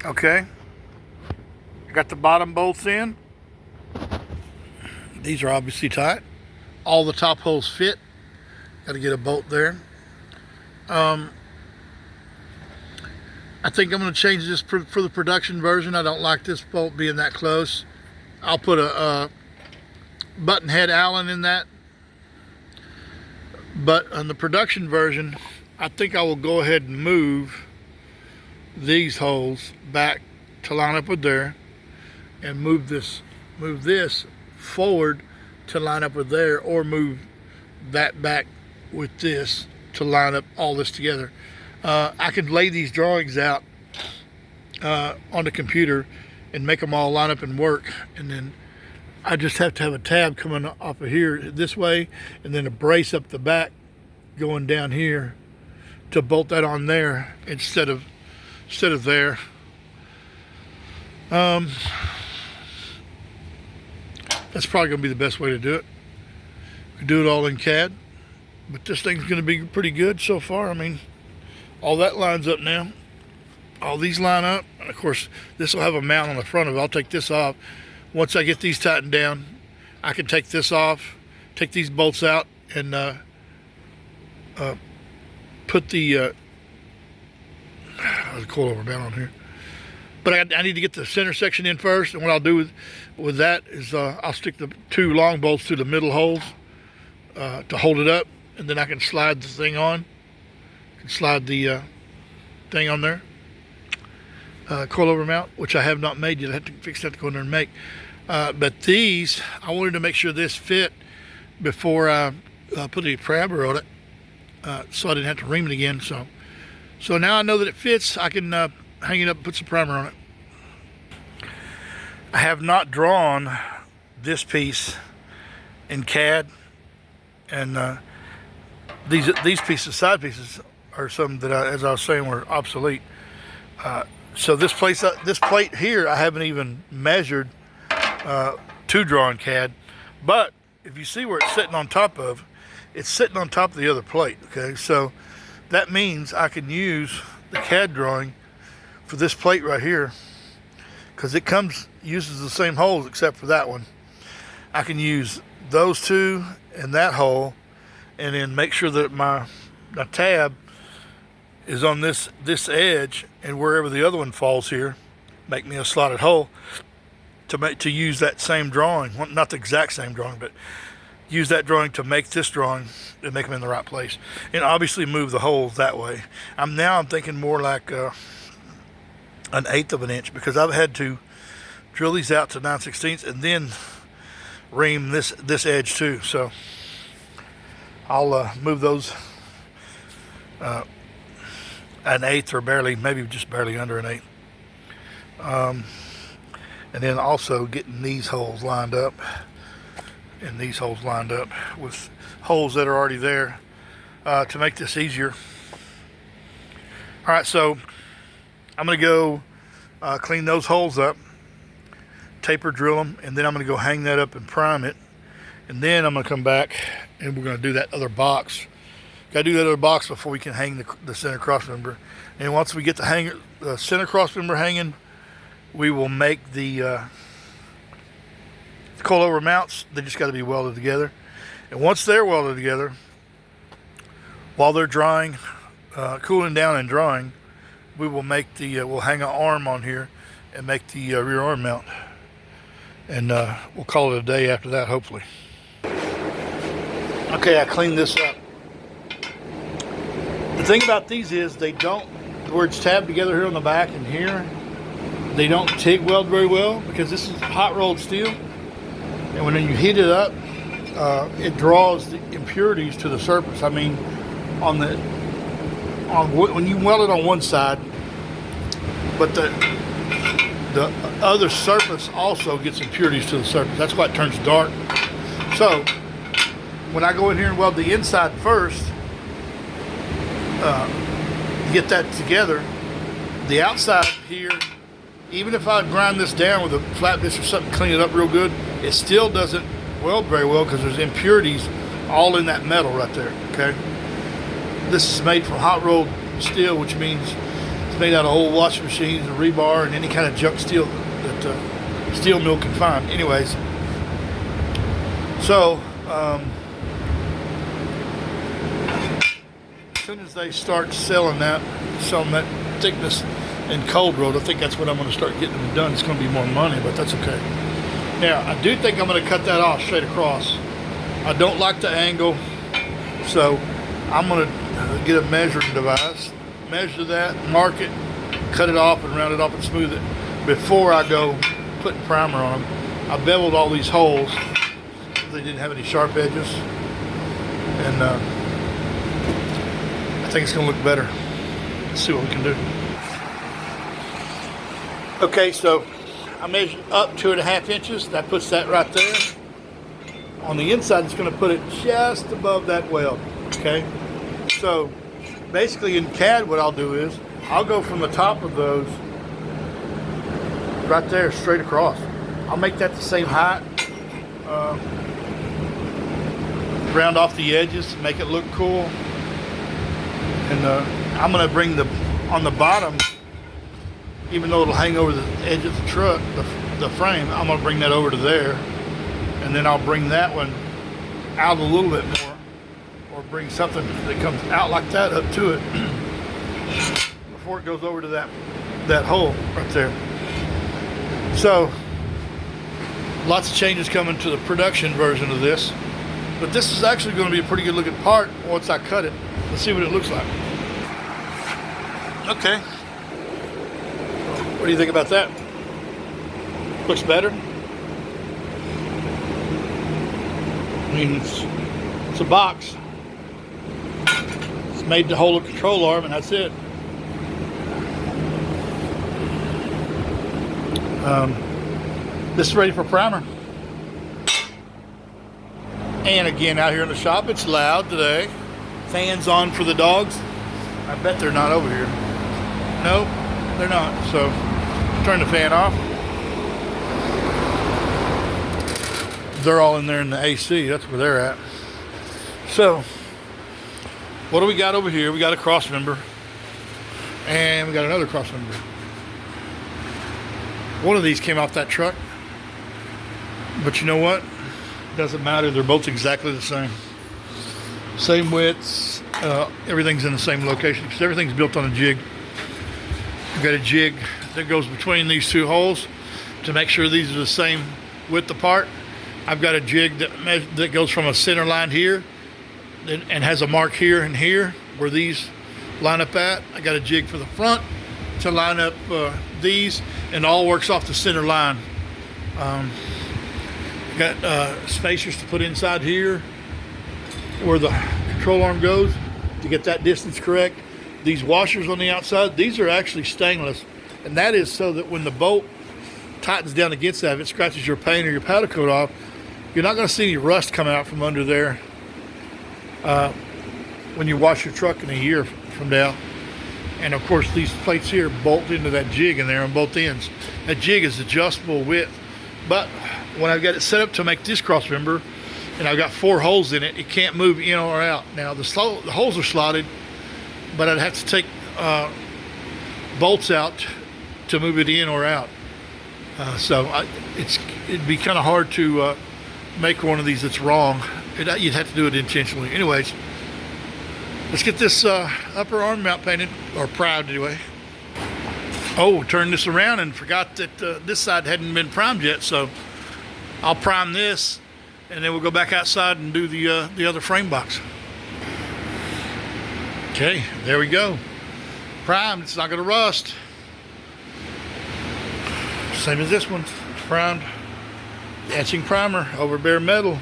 Okay, I got the bottom bolts in. These are obviously tight. All the top holes fit. Got to get a bolt there. I think I'm going to change this for the production version. I don't like this bolt being that close. I'll put a button head Allen in that. But on the production version, I think I will go ahead and move these holes back to line up with there, and move this forward to line up with there, or move that back with this to line up all this together. I can lay these drawings out on the computer and make them all line up and work, and then I just have to have a tab coming off of here this way, and then a brace up the back going down here to bolt that on there instead of there. That's probably going to be the best way to do it. We do it all in CAD, but this thing's going to be pretty good so far. I mean, all that lines up now. All these line up, and of course this will have a mount on the front of it. I'll take this off. Once I get these tightened down, I can take this off, take these bolts out, and put the coilover mount on here. But I need to get the center section in first, and what I'll do with that is I'll stick the two long bolts through the middle holes to hold it up, and then I can slide the thing on. I can slide the thing on there. Coilover mount, which I have not made yet. I have to fix that to go in there and make. But these, I wanted to make sure this fit before I put a primer on it, so I didn't have to ream it again. So now I know that it fits. I can hang it up and put some primer on it. I have not drawn this piece in CAD, and these pieces, side pieces, are some that, as I was saying, were obsolete. So this plate here, I haven't even measured to draw in CAD. But if you see where it's sitting on top of, it's sitting on top of the other plate. Okay, so that means I can use the CAD drawing for this plate right here, because it uses the same holes except for that one. I can use those two and that hole, and then make sure that my tab is on this edge, and wherever the other one falls here, make me a slotted hole to use that same drawing. Well, not the exact same drawing, but use that drawing to make this drawing and make them in the right place. And obviously move the holes that way. I'm thinking more like an 1/8 of an inch, because I've had to drill these out to 9/16 and then ream this edge too. So I'll move those 1/8 or barely, maybe just barely under 1/8. And then also getting these holes lined up and these holes lined up with holes that are already there to make this easier. All right, so I'm going to go clean those holes up, taper drill them, and then I'm going to go hang that up and prime it. And then I'm going to come back and we're going to do that other box. Got to do that other box before we can hang the center cross member. And once we get the center cross member hanging, we will make the coilover mounts. They just got to be welded together. And once they're welded together, while they're drying, cooling down and drying, we will make we'll hang an arm on here and make the rear arm mount. And we'll call it a day after that, hopefully. Okay, I cleaned this up. The thing about these is where it's tabbed together here on the back and here, they don't TIG weld very well, because this is hot rolled steel. And when you heat it up, it draws the impurities to the surface. I mean, when you weld it on one side, but the other surface also gets impurities to the surface. That's why it turns dark. So when I go in here and weld the inside first, get that together, the outside here, even if I grind this down with a flat disc or something, clean it up real good, it still doesn't weld very well, because there's impurities all in that metal right there. Okay, this is made from hot rolled steel, which means It's made out of old washing machines and rebar and any kind of junk steel that steel mill can find. Anyways, so as soon as they start selling that thickness in cold rolled, I think that's when I'm going to start getting them done. It's going to be more money, but that's okay. Now, I do think I'm going to cut that off straight across. I don't like the angle, so I'm going to get a measuring device, measure that, mark it, cut it off and round it off and smooth it before I go putting primer on them. I beveled all these holes. They didn't have any sharp edges, and I think it's going to look better. Let's see what we can do. Okay, so I measured up 2.5 inches. That puts that right there. On the inside, it's going to put it just above that weld. Okay, so basically in CAD, what I'll do is I'll go from the top of those right there straight across. I'll make that the same height. Round off the edges to make it look cool. And I'm going to bring on the bottom, even though it'll hang over the edge of the truck, the frame, I'm going to bring that over to there. And then I'll bring that one out a little bit more, or bring something that comes out like that up to it before it goes over to that hole right there. So lots of changes coming to the production version of this, but this is actually going to be a pretty good looking part once I cut it. Let's see what it looks like. Okay, what do you think about that? Looks better. I mean, it's a box. It's made to hold a control arm, and that's it. This is ready for primer. And again, out here in the shop, it's loud today. Fans on for the dogs. I bet they're not over here. Nope, they're not. So turn the fan off. They're all in there in the AC. That's where they're at. So what do we got over here? We got a cross member, and we got another cross member. One of these came off that truck, but you know what? Doesn't matter. They're both exactly the same. Same widths. Everything's in the same location because everything's built on a jig. I've got a jig that goes between these two holes to make sure these are the same width apart. I've got a jig that goes from a center line here and has a mark here and here where these line up at. I got a jig for the front to line up these, and all works off the center line. Got spacers to put inside here where the control arm goes to get that distance correct. These washers on the outside, these are actually stainless, and that is so that when the bolt tightens down against that, if it scratches your paint or your powder coat off, you're not going to see any rust come out from under there when you wash your truck in a year from now. And of course, these plates here bolt into that jig in there on both ends. That jig is adjustable width, but when I've got it set up to make this cross member, and I've got 4 holes in it, it can't move in or out. Now the holes are slotted, but I'd have to take bolts out to move it in or out. It'd be kind of hard to make one of these that's wrong. You'd have to do it intentionally. Anyways, let's get this upper arm mount painted, or primed anyway. Oh, turned this around and forgot that this side hadn't been primed yet, so I'll prime this, and then we'll go back outside and do the other frame box. Okay, there we go. Primed, it's not going to rust. Same as this one, primed. Etching primer over bare metal.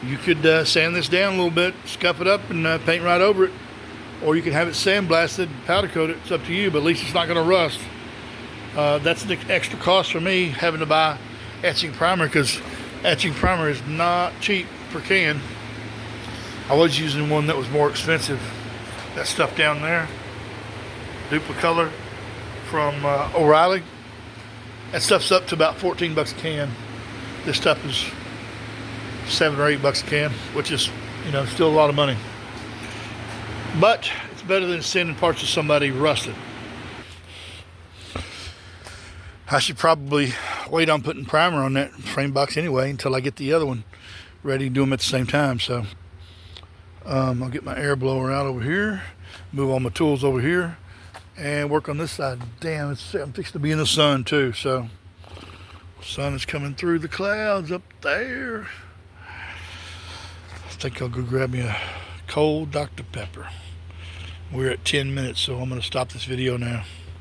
You could sand this down a little bit, scuff it up, and paint right over it. Or you can have it sandblasted, powder coat it. It's up to you, but at least it's not going to rust. That's an extra cost for me having to buy etching primer, because etching primer is not cheap per can. I was using one that was more expensive. That stuff down there, Duplicolor from O'Reilly. That stuff's up to about 14 bucks a can. This stuff is $7 or $8 a can, which is, still a lot of money. But it's better than sending parts to somebody rusted. I should probably wait on putting primer on that frame box anyway until I get the other one ready to do them at the same time. So I'll get my air blower out over here, move all my tools over here, and work on this side. Damn, I'm fixing to be in the sun too. So the sun is coming through the clouds up there. I think I'll go grab me a cold Dr. Pepper. We're at 10 minutes, so I'm going to stop this video now.